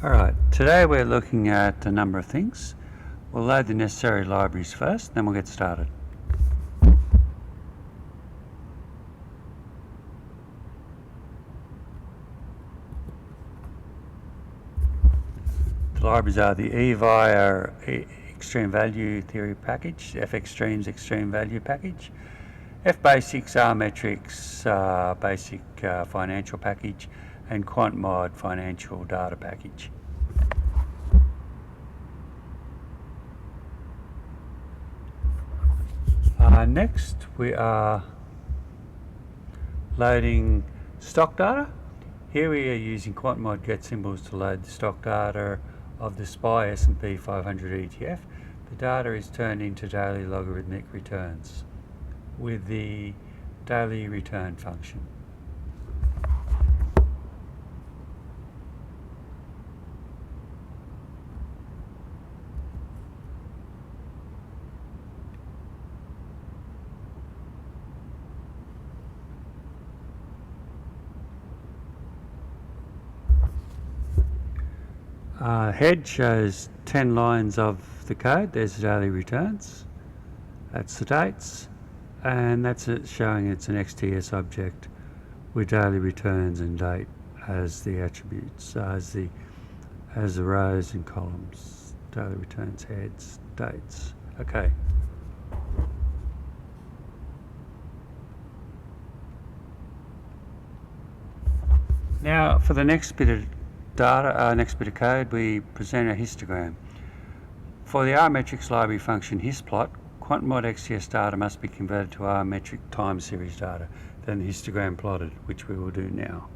Alright, today we're looking at a number of things. We'll load the necessary libraries first, then we'll get started. The libraries are the EVI Extreme Value Theory Package, FXtremes Extreme Value Package, FBasics R-Metrics Basic Financial Package, and Quant Mod Financial Data Package. Next we are loading stock data. Here we are using Quant Mod Get Symbols to load the stock data of the SPY S&P 500 ETF. The data is turned into daily logarithmic returns with the daily return function. Head shows 10 lines of the code. There's the daily returns. That's the dates, and that's it showing it's an XTS object with daily returns and date as the attributes, as the rows and columns. Daily returns, heads, dates. Okay. Now for the next bit of data, next bit of code, we present a histogram. For the R-Metrics library function histplot, Quant Mod XTS data must be converted to R-Metric time series data, then the histogram plotted, which we will do now.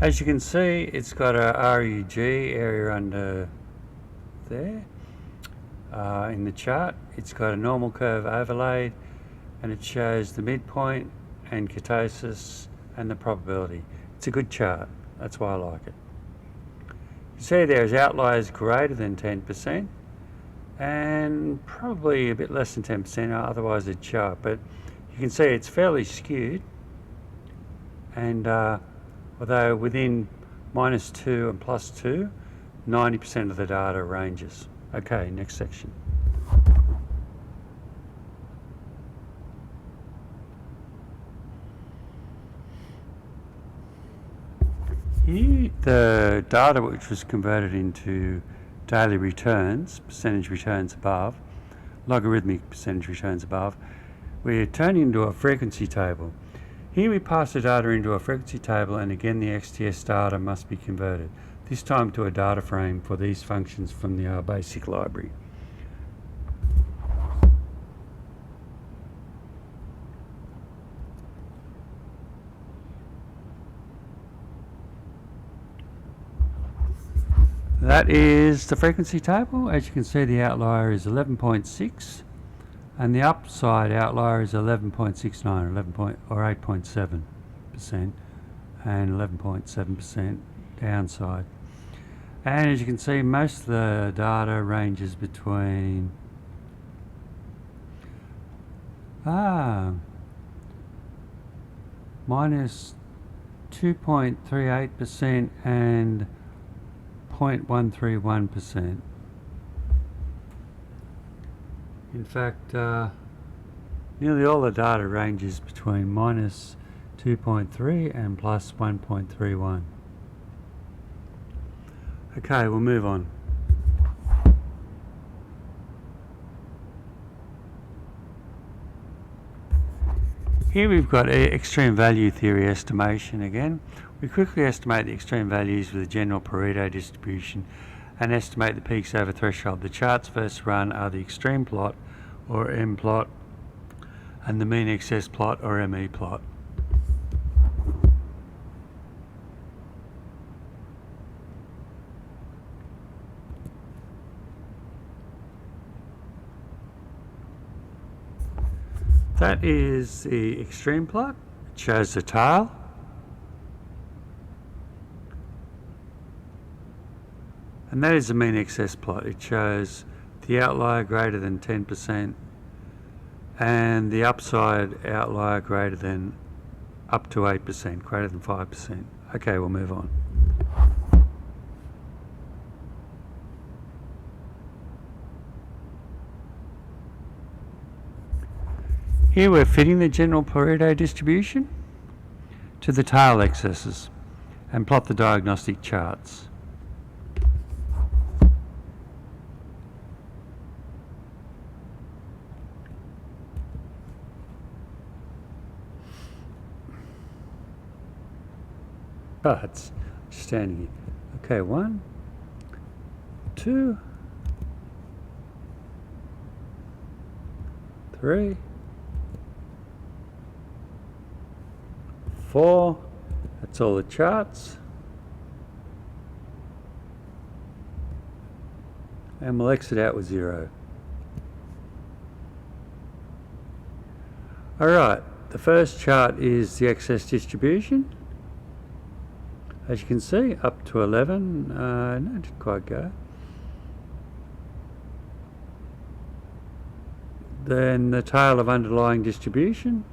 As you can see, it's got a RUG area under there. In the chart, it's got a normal curve overlaid, and it shows the midpoint and kurtosis and the probability. It's a good chart, that's why I like it. You see there's outliers greater than 10% and probably a bit less than 10%, otherwise it's sharp, but you can see it's fairly skewed, and although within -2 and +2, 90% of the data ranges. Okay, next section. Here, the data which was converted into daily returns, percentage returns above, logarithmic percentage returns above, we're turning into a frequency table. Here we pass the data into a frequency table, and again the XTS data must be converted, this time to a data frame for these functions from the R-Basic library. That is the frequency table. As you can see, the outlier is 11.6 and the upside outlier is 11.69 or 8.7% and 11.7% downside. And as you can see, most of the data ranges between minus 2.38% and 0.131%. In fact, nearly all the data ranges between minus 2.3 and plus 1.31. Okay, we'll move on. Here we've got extreme value theory estimation again. We quickly estimate the extreme values with the General Pareto distribution and estimate the peaks over threshold. The charts first run are the extreme plot or M plot and the mean excess plot or ME plot. That is the extreme plot. It shows the tail. And that is the mean excess plot. It shows the outlier greater than 10% and the upside outlier greater than up to 8%, greater than 5%. Okay, we'll move on. Here we're fitting the general Pareto distribution to the tail excesses and plot the diagnostic charts. Charts, standing here. Okay, 1, 2, 3, 4. That's all the charts. And we'll exit out with 0. Alright, the first chart is the excess distribution. As you can see, up to 11. No, it didn't quite go. Then the tail of underlying distribution.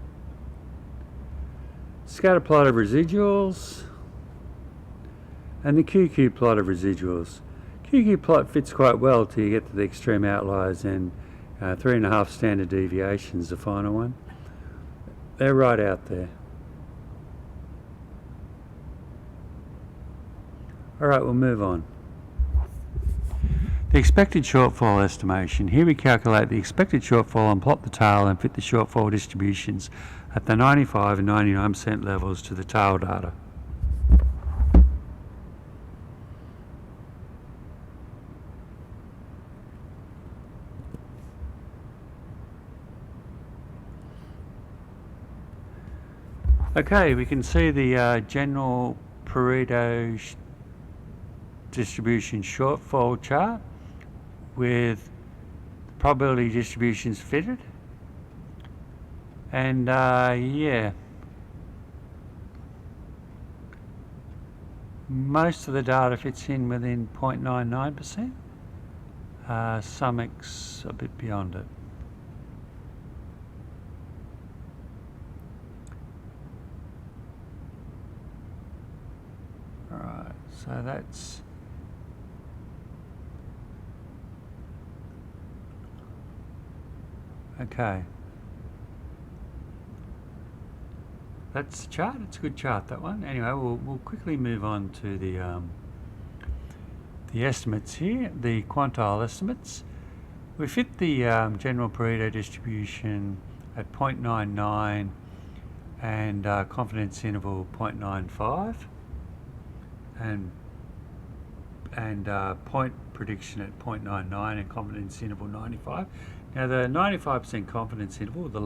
Scatter plot of residuals. And the QQ plot of residuals. QQ plot fits quite well till you get to the extreme outliers, and 3.5 standard deviations, the final one. They're right out there. Alright, we'll move on. The expected shortfall estimation. Here we calculate the expected shortfall and plot the tail and fit the shortfall distributions at the 95 and 99% levels to the tail data. Okay, we can see the general Pareto distribution shortfall chart with probability distributions fitted, and yeah, most of the data fits in within 0.99%. Some a bit beyond it. Alright, so that's okay. That's the chart. It's a good chart, that one. Anyway, we'll quickly move on to the estimates here, the quantile estimates. We fit the general Pareto distribution at 0.99 and confidence interval 0.95 and point prediction at 0.99 and confidence interval 95. Now the 95% confidence interval, the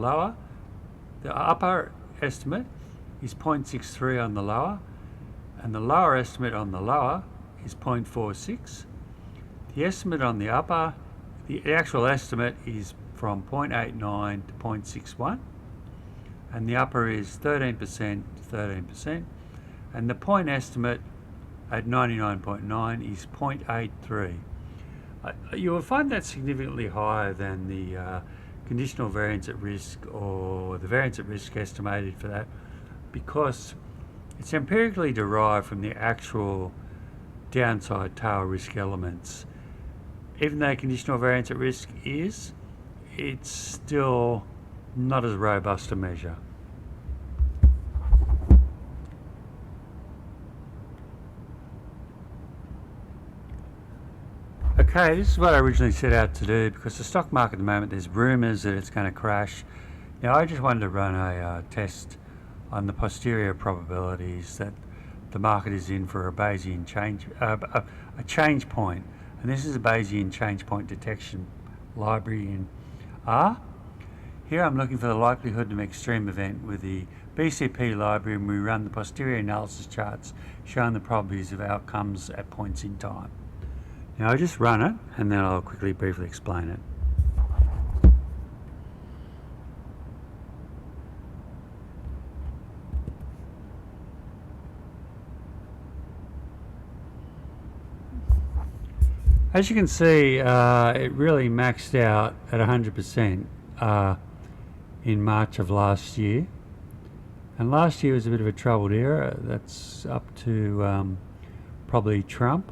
upper estimate is 0.63 on the lower, and the lower estimate on the lower is 0.46. The estimate on the upper, the actual estimate is from 0.89 to 0.61, and the upper is 13% to 13%, and the point estimate at 99.9 is 0.83. You will find that significantly higher than the conditional variance at risk, or the variance at risk estimated for that, because it's empirically derived from the actual downside tail risk elements. Even though conditional variance at risk it's still not as robust a measure. Okay, this is what I originally set out to do, because the stock market at the moment, there's rumours that it's going to crash. Now I just wanted to run a test on the posterior probabilities that the market is in for a Bayesian change point, and this is a Bayesian change point detection library in R. Here I'm looking for the likelihood of an extreme event with the BCP library, and we run the posterior analysis charts showing the probabilities of outcomes at points in time. Now I'll just run it and then I'll quickly briefly explain it. As you can see, it really maxed out at 100%. in March of last year. And last year was a bit of a troubled era. That's up to probably Trump.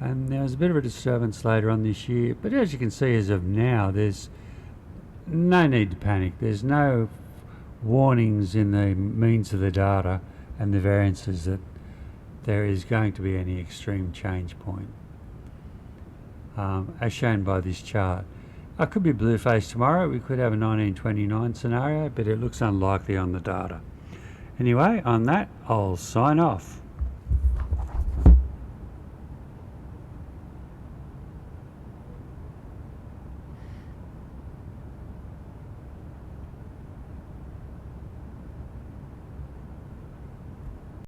And there was a bit of a disturbance later on this year. But as you can see, as of now, there's no need to panic. There's no warnings in the means of the data and the variances that there is going to be any extreme change point, as shown by this chart. I could be blue faced tomorrow. We could have a 1929 scenario, but it looks unlikely on the data. Anyway, on that, I'll sign off.